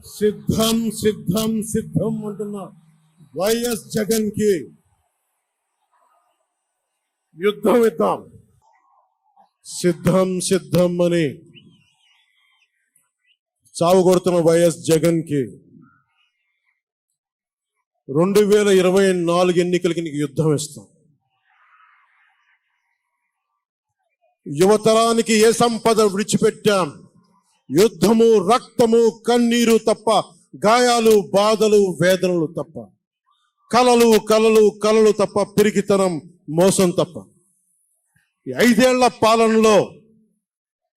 సిద్ధం సిద్ధం సిద్ధం అంటున్న వైఎస్ జగన్ కి యుద్ధం ఇద్దాం. సిద్ధం సిద్ధం అని చావు కొడుతున్న వైఎస్ జగన్ కి 2024 ఎన్నికలకి నీకు యుద్ధం ఇస్తాం. యువతరానికి ఏ సంపద విడిచిపెట్టాం? యుద్ధము, రక్తము, కన్నీరు తప్ప, గాయాలు, బాధలు, వేదనలు తప్ప, కలలు కలలు కలలు తప్ప, పిరికితనం, మోసం తప్ప. ఈ 5 ఏళ్ల పాలనలో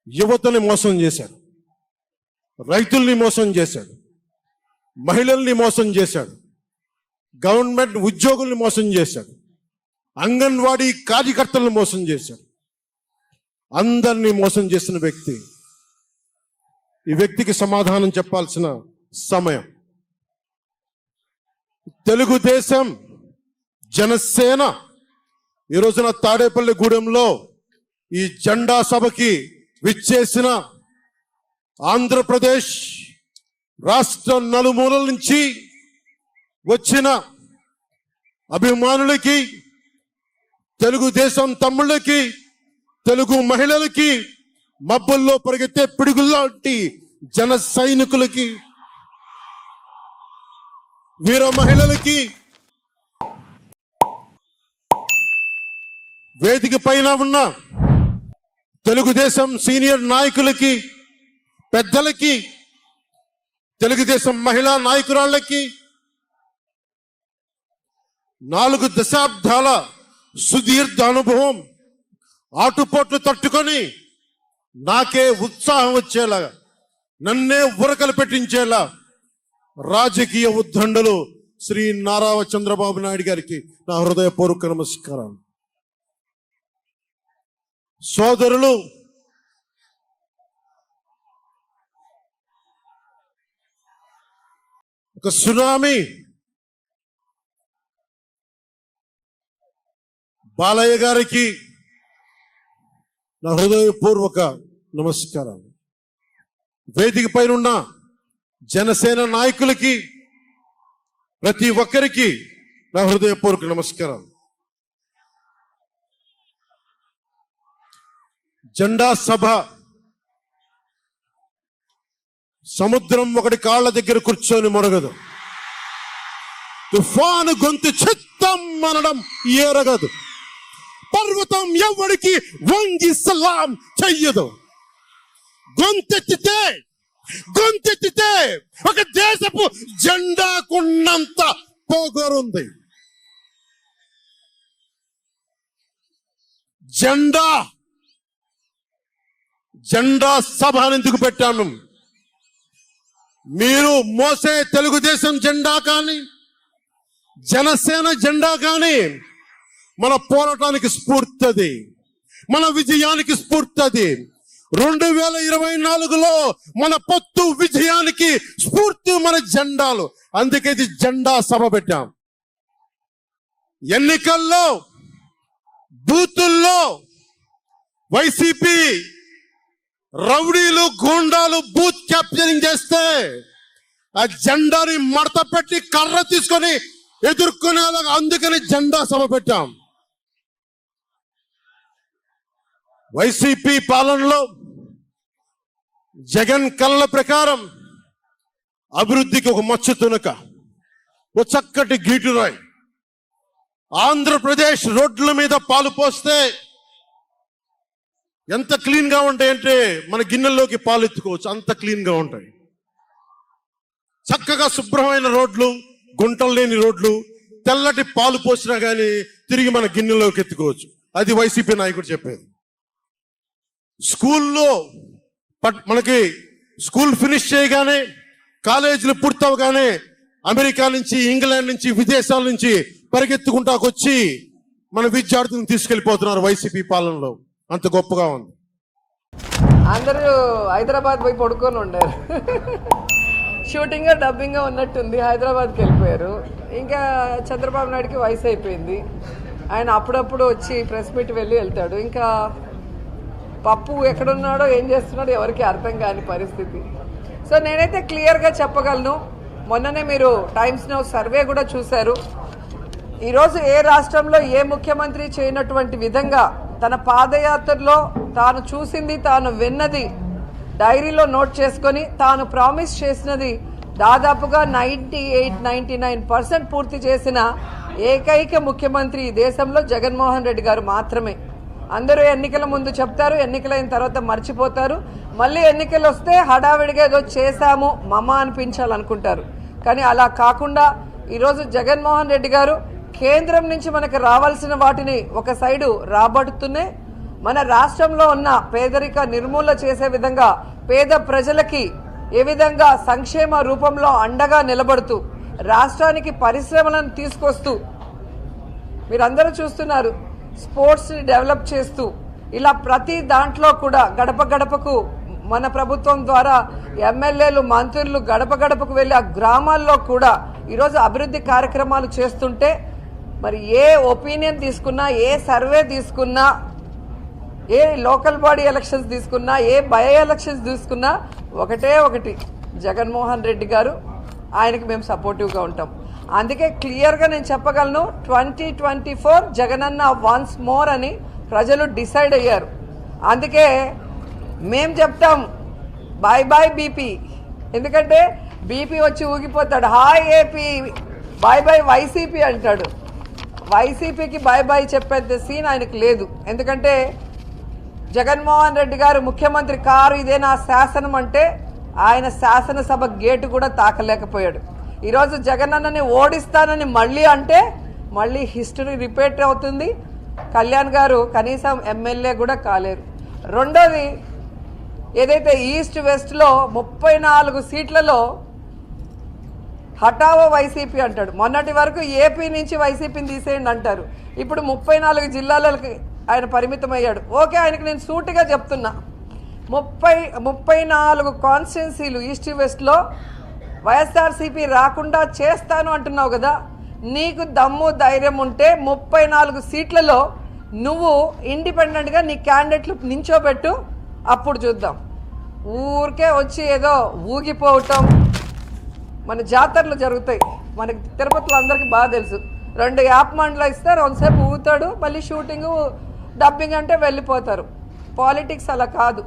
యువతని మోసం చేశాడు, రైతుల్ని మోసం చేశాడు, మహిళల్ని మోసం చేశాడు, గవర్నమెంట్ ఉద్యోగుల్ని మోసం చేశాడు, అంగన్వాడీ కార్యకర్తలను మోసం చేశాడు. అందరినీ మోసం చేసిన వ్యక్తి. ఈ వ్యక్తికి సమాధానం చెప్పాల్సిన సమయం. తెలుగుదేశం, జనసేన ఈ రోజున తాడేపల్లి గూడెంలో ఈ జెండా సభకి విచ్చేసిన ఆంధ్రప్రదేశ్ రాష్ట్ర నలుమూలల నుంచి వచ్చిన అభిమానులకి, తెలుగుదేశం తమ్ముళ్ళకి, తెలుగు మహిళలకి, మబ్బుల్లో పరిగెత్తే పిడుగుల్లాంటి జన సైనికులకి, వీర మహిళలకి, వేదిక పైన ఉన్న తెలుగుదేశం సీనియర్ నాయకులకి, పెద్దలకి, తెలుగుదేశం మహిళా నాయకురాళ్ళకి, 4 దశాబ్దాల సుదీర్ఘ అనుభవం, ఆటుపోట్లు తట్టుకొని నాకే ఉత్సాహం వచ్చేలాగా, నన్నే ఉరకలు పెట్టించేలా రాజకీయ ఉద్దండలు శ్రీ నారా చంద్రబాబు నాయుడు గారికి నా హృదయపూర్వక నమస్కారం. సోదరులు, ఒక సునామీ బాలయ్య గారికి నా హృదయపూర్వక నమస్కారం. వేదిక పైన ఉన్న జనసేన నాయకులకి, ప్రతి ఒక్కరికి నా హృదయపూర్వక నమస్కారం. జెండా సభ సముద్రం ఒకటి కాళ్ళ దగ్గర కూర్చొని మొరగదు, తుఫాను గొంతు చిత్తం అనడం ఏరగదు, పర్వతం ఎవరికి వంగి సలాం చెయ్యదు. గొంతెత్తితే ఒక దేశపు జెండాకున్నంత పొగరుంది. జెండా సభ ఎందుకు పెట్టాను? మీరు మోసే తెలుగుదేశం జెండా కానీ, జనసేన జెండా కానీ మన పోరాటానికి స్ఫూర్తి, మన విజయానికి స్ఫూర్తి. 2024లో మన పొత్తు విజయానికి స్ఫూర్తి మన జెండాలు. అందుకే ఇది జెండా సభ పెట్టాం. ఎన్నికల్లో బూతుల్లో వైసీపీ రౌడీలు, గూండాలు బూత్ క్యాప్చరింగ్ చేస్తే ఆ జెండాని మడత పెట్టి కర్ర తీసుకొని ఎదుర్కొనేలాగా, అందుకని జెండా సభ పెట్టాం. వైసీపీ పాలనలో జగన్ కళ్ళ ప్రకారం అభివృద్ధికి ఒక మచ్చ తునక, ఒక చక్కటి గీటురాయి. ఆంధ్రప్రదేశ్ రోడ్ల మీద పాలు పోస్తే ఎంత క్లీన్ గా ఉంటాయంటే మన గిన్నెల్లోకి పాలు ఎత్తుకోవచ్చు, అంత క్లీన్ గా ఉంటాయి. చక్కగా శుభ్రమైన రోడ్లు, గుంటలు లేని రోడ్లు, తెల్లటి పాలు పోసినా కానీ తిరిగి మన గిన్నెలోకి ఎత్తుకోవచ్చు. అది వైసీపీ నాయకుడు చెప్పేది. స్కూల్లో మనకి స్కూల్ ఫినిష్ చేయగానే, కాలేజీలు పూర్తవగానే అమెరికా నుంచి, ఇంగ్లాండ్ నుంచి, విదేశాల నుంచి పరిగెత్తుకుంటాకొచ్చి మన విద్యార్థులను తీసుకెళ్లిపోతున్నారు వైసీపీ పాలనలో. అంత గొప్పగా ఉంది. అందరూ హైదరాబాద్ పోయి పడుకొని ఉండారు. షూటింగ్ డబ్బింగ్ ఉన్నట్టుంది, హైదరాబాద్కి వెళ్ళిపోయారు. ఇంకా చంద్రబాబు నాయుడుకి వయసు అయిపోయింది. ఆయన అప్పుడప్పుడు వచ్చి ప్రెస్ మీట్ వెళ్తాడు. ఇంకా పప్పు ఎక్కడున్నాడో ఏం చేస్తున్నాడో ఎవరికి అర్థం కాని పరిస్థితి. సో నేనైతే క్లియర్గా చెప్పగలను. మొన్ననే మీరు టైమ్స్ నౌ సర్వే కూడా చూశారు. ఈరోజు ఏ రాష్ట్రంలో ఏ ముఖ్యమంత్రి చేయనటువంటి విధంగా తన పాదయాత్రలో తాను చూసింది, తాను విన్నది డైరీలో నోట్ చేసుకొని తాను ప్రామిస్ చేసినది దాదాపుగా 98-99% పూర్తి చేసిన ఏకైక ముఖ్యమంత్రి ఈ దేశంలో జగన్మోహన్ రెడ్డి గారు మాత్రమే. అందరూ ఎన్నికల ముందు చెప్తారు, ఎన్నికలైన తర్వాత మర్చిపోతారు. మళ్ళీ ఎన్నికలు వస్తే హడావిడిగా ఏదో చేశాము మమ అనిపించాలనుకుంటారు. కానీ అలా కాకుండా ఈరోజు జగన్మోహన్ రెడ్డి గారు కేంద్రం నుంచి మనకు రావాల్సిన వాటిని ఒక సైడు రాబడుతూనే మన రాష్ట్రంలో ఉన్న పేదరిక నిర్మూలన చేసే విధంగా పేద ప్రజలకి ఏ విధంగా సంక్షేమ రూపంలో అండగా నిలబడుతూ రాష్ట్రానికి పరిశ్రమలను తీసుకొస్తూ మీరందరూ చూస్తున్నారు, స్పోర్ట్స్ని డెవలప్ చేస్తూ ఇలా ప్రతి దాంట్లో కూడా గడప గడపకు మన ప్రభుత్వం ద్వారా ఎమ్మెల్యేలు, మంత్రులు గడప గడపకు వెళ్ళి ఆ గ్రామాల్లో కూడా ఈరోజు అభివృద్ధి కార్యక్రమాలు చేస్తుంటే మరి ఏ ఒపీనియన్ తీసుకున్నా, ఏ సర్వే తీసుకున్నా, ఏ లోకల్ బాడీ ఎలక్షన్స్ తీసుకున్నా, ఏ బై ఎలక్షన్స్ తీసుకున్నా ఒకటే ఒకటి, జగన్మోహన్ రెడ్డి గారు, ఆయనకి మేము సపోర్టివ్గా ఉంటాం. అందుకే క్లియర్గా నేను చెప్పగలను, 2024 జగనన్న వన్స్ మోర్ అని ప్రజలు డిసైడ్ అయ్యారు. అందుకే మేము చెప్తాం బాయ్ బాయ్ బీపీ. ఎందుకంటే బీపీ వచ్చి ఊగిపోతాడు, hi AP bye bye YCP అంటాడు. వైసీపీకి బాయ్ బాయ్ చెప్పేంత సీన్ ఆయనకు లేదు. ఎందుకంటే జగన్మోహన్ రెడ్డి గారు ముఖ్యమంత్రి కారు ఇదే నా శాసనం అంటే ఆయన శాసనసభ గేటు కూడా తాకలేకపోయాడు. ఈరోజు జగనన్నని ఓడిస్తానని మళ్ళీ అంటే మళ్ళీ హిస్టరీ రిపీట్ అవుతుంది. కళ్యాణ్ గారు కనీసం ఎమ్మెల్యే కూడా కాలేరు. రెండోది, ఏదైతే ఈస్ట్ వెస్ట్లో 34 సీట్లలో హఠావో వైసీపీ అంటాడు. మొన్నటి వరకు ఏపీ నుంచి వైసీపీని తీసేయండి అంటారు. ఇప్పుడు 34 జిల్లాలకి ఆయన పరిమితం అయ్యాడు. ఓకే, ఆయనకు నేను సూటిగా చెప్తున్నా, 34 కాన్స్టిట్యున్సీలు ఈస్ట్ వెస్ట్లో వైఎస్ఆర్సీపీ రాకుండా చేస్తాను అంటున్నావు కదా, నీకు దమ్ము ధైర్యం ఉంటే 34 సీట్లలో నువ్వు ఇండిపెండెంట్గా నీ క్యాండిడేట్లు నించోబెట్టు, అప్పుడు చూద్దాం. ఊరికే వచ్చి ఏదో ఊగిపోవటం. మన జాతరలు జరుగుతాయి, మనకి తిరుపతిలో అందరికీ బాగా తెలుసు. 2 యాప్ మండలు ఇస్తారు, కొంతసేపు ఊగుతాడు, మళ్ళీ షూటింగు డబ్బింగ్ అంటే వెళ్ళిపోతారు. పాలిటిక్స్ అలా కాదు.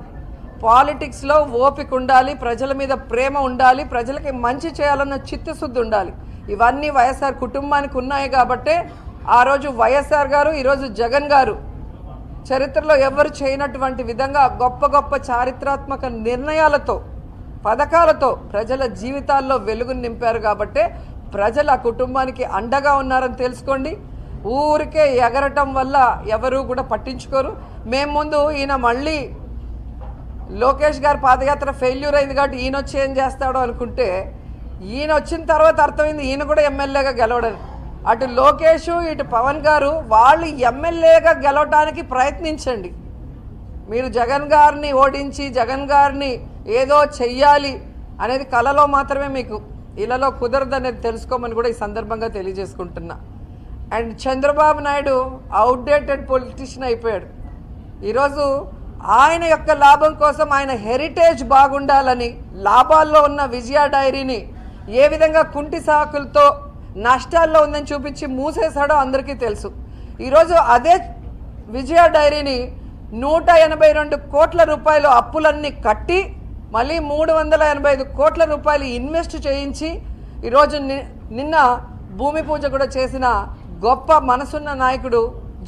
పాలిటిక్స్లో ఓపిక ఉండాలి, ప్రజల మీద ప్రేమ ఉండాలి, ప్రజలకి మంచి చేయాలన్న చిత్తశుద్ధి ఉండాలి. ఇవన్నీ వైఎస్ఆర్ కుటుంబానికి ఉన్నాయి కాబట్టే ఆ రోజు వైఎస్ఆర్ గారు, ఈరోజు జగన్ గారు చరిత్రలో ఎవరు చేయనటువంటి విధంగా గొప్ప గొప్ప చారిత్రాత్మక నిర్ణయాలతో, పథకాలతో ప్రజల జీవితాల్లో వెలుగును నింపారు. కాబట్టే ప్రజలు ఆ కుటుంబానికి అండగా ఉన్నారని తెలుసుకోండి. ఊరికే ఎగరటం వల్ల ఎవరు కూడా పట్టించుకోరు. మేము ముందు ఈయన మళ్ళీ లోకేష్ గారి పాదయాత్ర ఫెయిల్యూర్ అయింది కాబట్టి ఈయన వచ్చి ఏం చేస్తాడో అనుకుంటే, ఈయన వచ్చిన తర్వాత అర్థమైంది ఈయన కూడా ఎమ్మెల్యేగా గెలవడని. అటు లోకేష్, ఇటు పవన్ గారు వాళ్ళు ఎమ్మెల్యేగా గెలవడానికి ప్రయత్నించండి. మీరు జగన్ గారిని ఓడించి జగన్ గారిని ఏదో చెయ్యాలి అనేది కలలో మాత్రమే మీకు, ఇలాలో కుదరదనేది తెలుసుకోమని కూడా ఈ సందర్భంగా తెలియజేసుకుంటున్నా. And Chandrababu Naidu outdated politician అయిపోయాడు. ఈరోజు ఆయన యొక్క లాభం కోసం, ఆయన హెరిటేజ్ బాగుండాలని లాభాల్లో ఉన్న విజయ డైరీని ఏ విధంగా కుంటి సాకులతో నష్టాల్లో ఉందని చూపించి మూసేశాడో అందరికీ తెలుసు. ఈరోజు అదే విజయ డైరీని 182 కోట్ల రూపాయలు అప్పులన్నీ కట్టి మళ్ళీ 385 కోట్ల రూపాయలు ఇన్వెస్ట్ చేయించి ఈరోజు నిన్న భూమి పూజ కూడా చేసిన గొప్ప మనసున్న నాయకుడు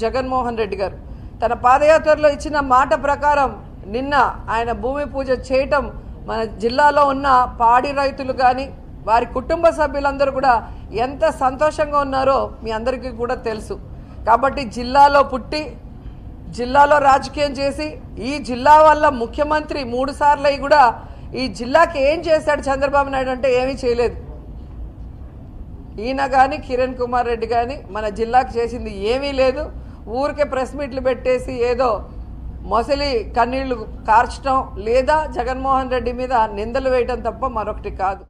జగన్మోహన్ రెడ్డి గారు. తన పాదయాత్రలో ఇచ్చిన మాట ప్రకారం నిన్న ఆయన భూమి పూజ చేయటం మన జిల్లాలో ఉన్న పాడి రైతులు కానీ వారి కుటుంబ సభ్యులందరూ కూడా ఎంత సంతోషంగా ఉన్నారో మీ అందరికీ కూడా తెలుసు. కాబట్టి జిల్లాలో పుట్టి జిల్లాలో రాజకీయం చేసి ఈ జిల్లా వల్ల ముఖ్యమంత్రి 3 సార్లు అయి కూడా ఈ జిల్లాకి ఏం చేశాడు చంద్రబాబు నాయుడు అంటే ఏమీ చేయలేదు. ఈయన కానీ కిరణ్ కుమార్ రెడ్డి కానీ మన జిల్లాకి చేసింది ఏమీ లేదు. ఊరికే ప్రెస్ మీట్లు పెట్టేసి ఏదో మొసలి కన్నీళ్లు కార్చడం లేదా జగన్మోహన్ రెడ్డి మీద నిందలు వేయడం తప్ప మరొకటి కాదు.